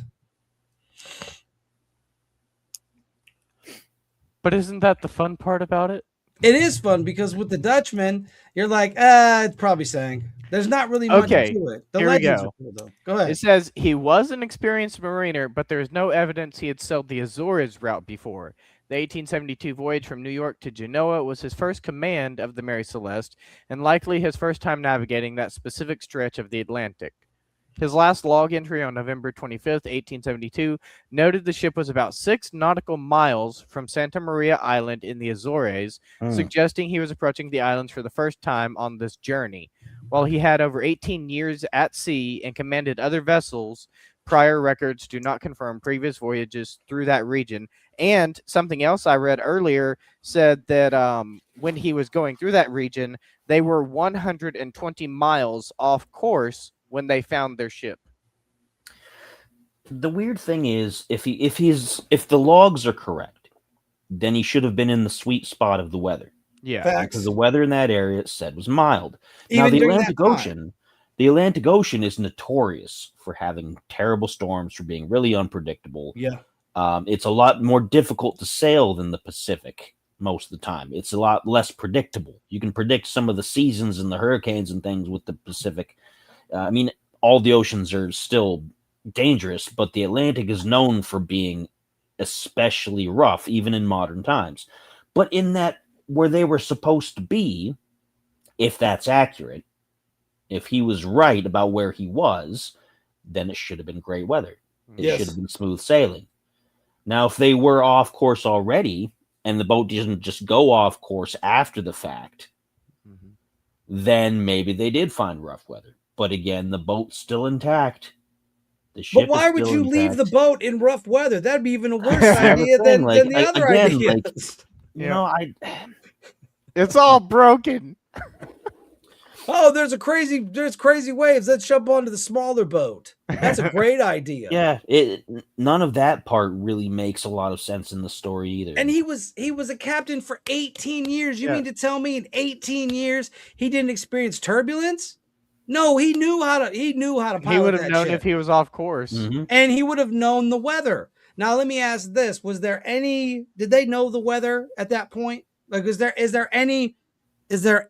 But isn't that the fun part about it? It is fun because with the Dutchman, you're like, it's probably sank. There's not really much to it. The here we legends go. are cool, though. Go ahead. It says he was an experienced mariner, but there is no evidence he had sailed the Azores route before. The 1872 voyage from New York to Genoa was his first command of the Mary Celeste, and likely his first time navigating that specific stretch of the Atlantic. His last log entry on November 25th, 1872, noted the ship was about 6 nautical miles from Santa Maria Island in the Azores, suggesting he was approaching the islands for the first time on this journey. While he had over 18 years at sea and commanded other vessels, prior records do not confirm previous voyages through that region. And something else I read earlier said that when he was going through that region, they were 120 miles off course when they found their ship. The weird thing is, if the logs are correct, then he should have been in the sweet spot of the weather. Yeah, Facts. Because the weather in that area, it said, was mild. Even now the during Atlantic that time. Ocean, the Atlantic Ocean is notorious for having terrible storms, for being really unpredictable. Yeah. It's a lot more difficult to sail than the Pacific most of the time. It's a lot less predictable. You can predict some of the seasons and the hurricanes and things with the Pacific. I mean, all the oceans are still dangerous, but the Atlantic is known for being especially rough, even in modern times. But in that, where they were supposed to be, if that's accurate, if he was right about where he was, then it should have been great weather. It Yes. should have been smooth sailing. Now, if they were off course already, and the boat didn't just go off course after the fact, then maybe they did find rough weather. But again, the boat's still intact. The ship But why is would still you leave the intact. boat in rough weather? That'd be even a worse That's the idea thing, than the other again, ideas. You know, it's all broken. Oh, there's crazy waves. Let's jump onto the smaller boat. That's a great idea. Yeah, none of that part really makes a lot of sense in the story either. And he was a captain for 18 years. You Yeah. mean to tell me in 18 years he didn't experience turbulence? No, he knew how to pilot He would have that known ship. if he was off course. Mhm. And he would have known the weather. Now let me ask this: did they know the weather at that point? Like, is there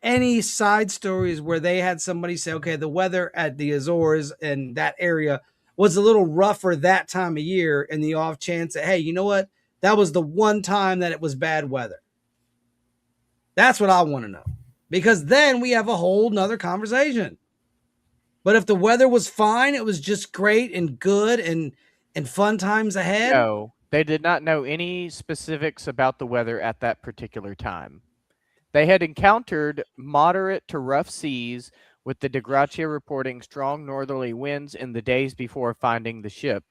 any side stories where they had somebody say, okay, the weather at the Azores and that area was a little rougher that time of year, and the off chance that, hey, you know what? That was the one time that it was bad weather. That's what I want to know. Because then we have a whole nother conversation. But if the weather was fine, it was just great and good and fun times ahead. No, they did not know any specifics about the weather at that particular time. They had encountered moderate to rough seas, with the De Gracia reporting strong northerly winds in the days before finding the ship.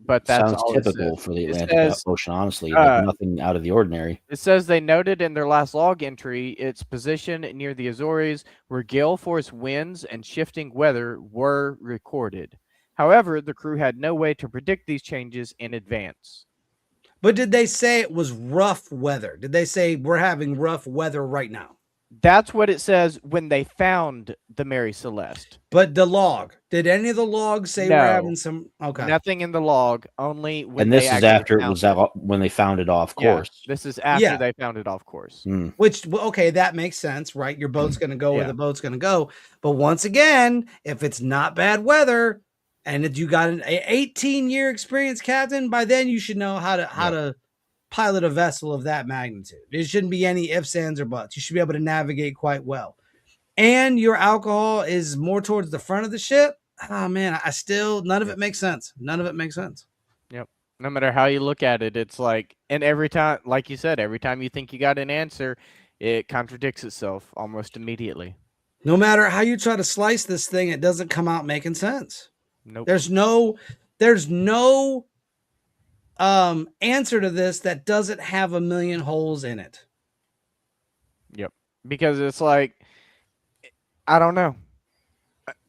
But that's Sounds all it typical says. for the It Atlantic says, Ocean, honestly. Like nothing out of the ordinary. It says they noted in their last log entry its position near the Azores, where gale force winds and shifting weather were recorded. However, the crew had no way to predict these changes in advance. But did they say it was rough weather? Did they say we're having rough weather right now? That's what it says when they found the Mary Celeste. But the log, did any of the logs say we're No. having some? Okay. Nothing in the log, only when And this they is actually after it found was out, when they found it off Yeah, course. this is after Yeah. they found it off course. Mm. Which, okay, that makes sense, right? Your boat's going to go where Yeah. the boat's going to go. But once again, if it's not bad weather and if you got an 18-year experience captain, by then you should know how to pilot a vessel of that magnitude. There shouldn't be any ifs, ands, or buts. You should be able to navigate quite well. And your alcohol is more towards the front of the ship. Oh, man, none of it makes sense. None of it makes sense. Yep. No matter how you look at it, it's like, and every time, like you said, every time you think you got an answer, it contradicts itself almost immediately. No matter how you try to slice this thing, it doesn't come out making sense. Nope. There's no answer to this that doesn't have a million holes in it. Yep. Because it's like, I don't know.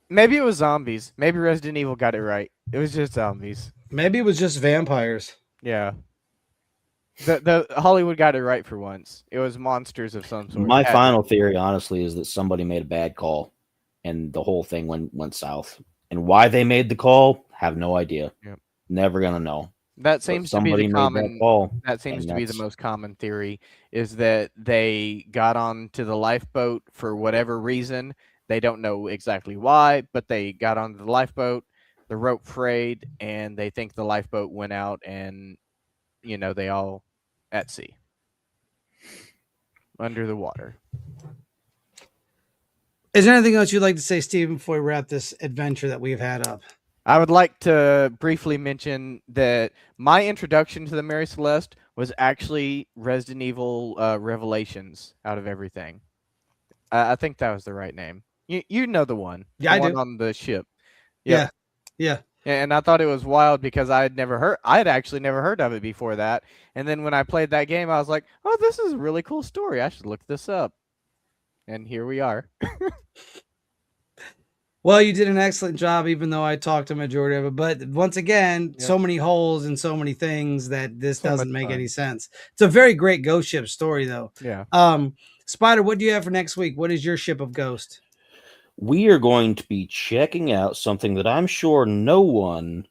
Maybe it was zombies. Maybe Resident Evil got it right. It was just zombies. Maybe it was just vampires. Yeah. The Hollywood got it right for once. It was monsters of some sort. My final theory, honestly, is that somebody made a bad call and the whole thing went south. And why they made the call, have no idea. Yep. Never gonna know. That seems to be Somebody the made common. that call. That seems and to be the that's- most common theory, is that they got onto the lifeboat for whatever reason. They don't know exactly why, but they got onto the lifeboat, the rope frayed, and they think the lifeboat went out, and they all at sea, under the water. Is there anything else you'd like to say, Stephen, before we wrap this adventure that we've had up? I would like to briefly mention that my introduction to the Mary Celeste was actually Resident Evil Revelations out of everything. I think that was the right name. You know the one. Yeah, the I one do. on the ship. Yeah. Yeah. And I thought it was wild because I had actually never heard of it before that. And then when I played that game, I was like, oh, this is a really cool story. I should look this up. And here we are. Well, you did an excellent job, even though I talked a majority of it. But once again, Yep. so many holes and so many things that this So doesn't much make fun. any sense. It's a very great ghost ship story, though. Yeah. Spider, what do you have for next week? What is your ship of ghost? We are going to be checking out something that I'm sure no one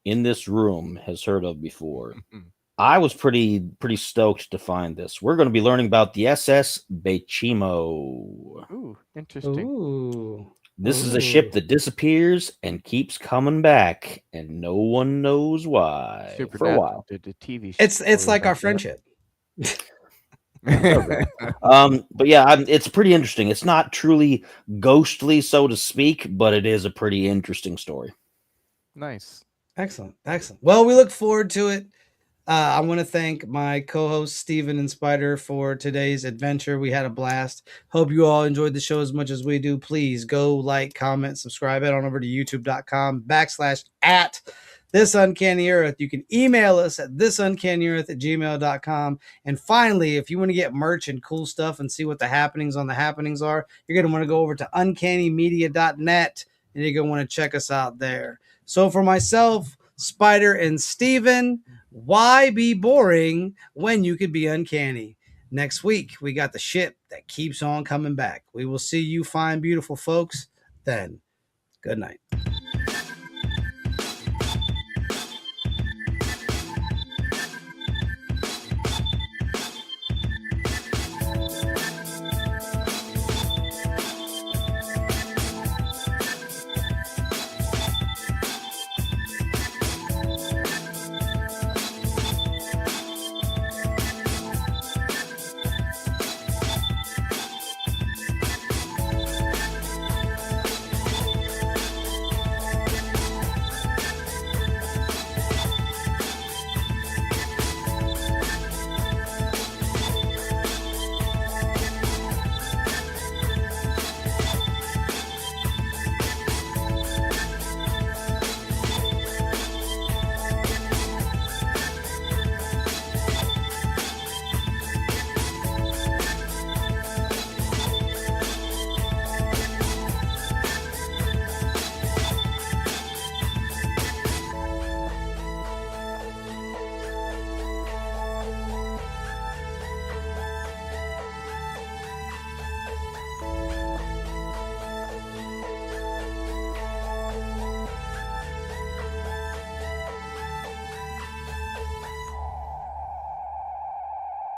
in this room has heard of before. I was pretty stoked to find this. We're going to be learning about the SS Bechimo. Ooh, interesting. Ooh. This is a ship that disappears and keeps coming back, and no one knows why. For a while. The TV show. It's like our friendship. But yeah, it's pretty interesting. It's not truly ghostly, so to speak, but it is a pretty interesting story. Nice. Excellent. Well, we look forward to it. I want to thank my co-hosts Steven and Spider for today's adventure. We had a blast. Hope you all enjoyed the show as much as we do. Please go like, comment, subscribe, head on over to youtube.com/@ This Uncanny Earth. You can email us at thisuncanny@gmail.com. And finally, if you want to get merch and cool stuff and see what the happenings on the happenings are, you're going to want to go over to uncannymedia.net and you're going to want to check us out there. So for myself, Spider, and Steven, why be boring when you could be uncanny? Next week, we got the ship that keeps on coming back. We will see you fine, beautiful folks then. Good night.